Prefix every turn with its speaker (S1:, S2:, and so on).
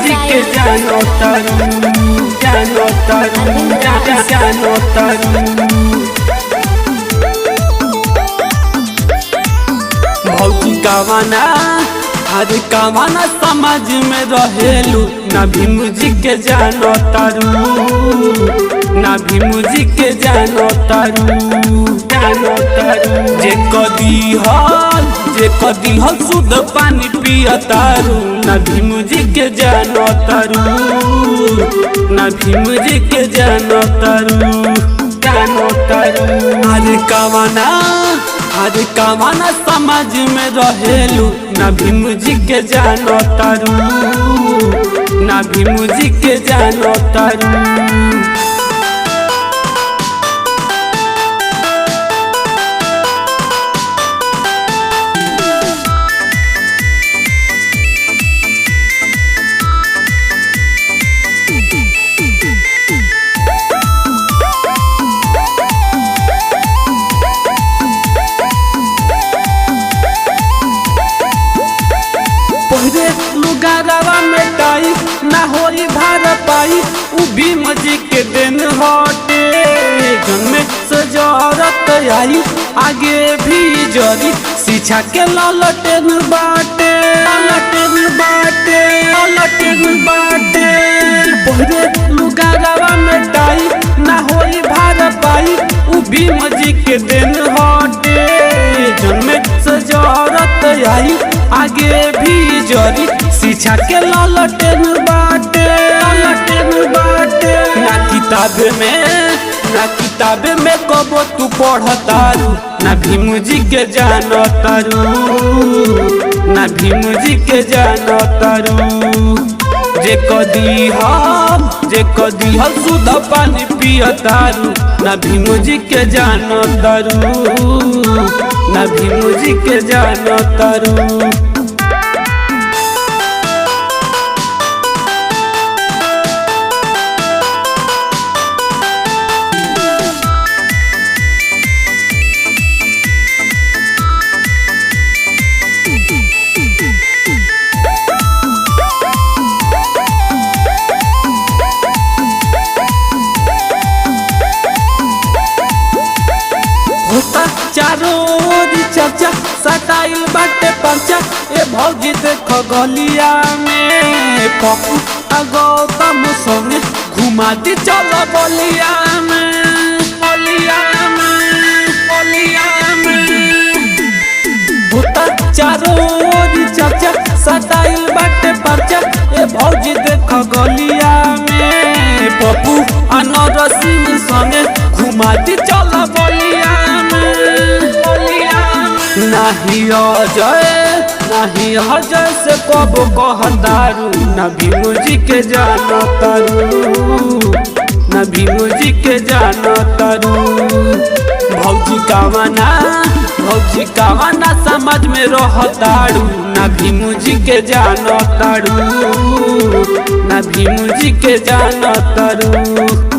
S1: जी के जानो तारू भौजी कावाना हर कावाना समाज में रहेलू ना भीम जी के जानो तारू ना भीम जी के जानो तारू जे कदी हल शुद्ध पानी पिया तारू ना भीम जी के जानो तारू ना भीम जी के जानो तारू हर कावाना समाज में रहेलू ना भीम जी के जानो तारू ना भीम जी के जानो तारू लुगारवा में टाई ना होई भार पाई उ भीम जी के दिन हटे जन में सजरत आई आगे भी जरी शिक्षा के ललटेन बाटे पहले लुगारवा में टाई ना होई भार पाई उ भीम जी के दिन हटे जन में सजरत आई आगे भी जरी शिक्षा के ललटेन बाटे ना किताब में कबो तू पढ़तारू ना भीम जी के जानो तारू ना भीम जी के जानो तारू जे कदी हम शुद्ध पानी पियतारू ना भीम जी के जानो तारू ना भीम जी के जानो तारू चारों ओर चर्चा सटाइल बाटे पर्चा ए भौजी देखो गलिया में पप्पू गौतम संगे घुमा दी चलो बलिया में चारों ओर चर्चा सटाइल बाटे पर्चा ए भौजी देखो गलिया में पप्पू नरसिंह संगे घुमा दी चलो बलिया नहीं अजय से कब कहतारू ना भीम जी के जानो तारू ना भीम जी के जानो तारू भौजी कावाना समाज में रहतारू ना भीम जी के जानो तारू ना भीम जी के जानो तारू।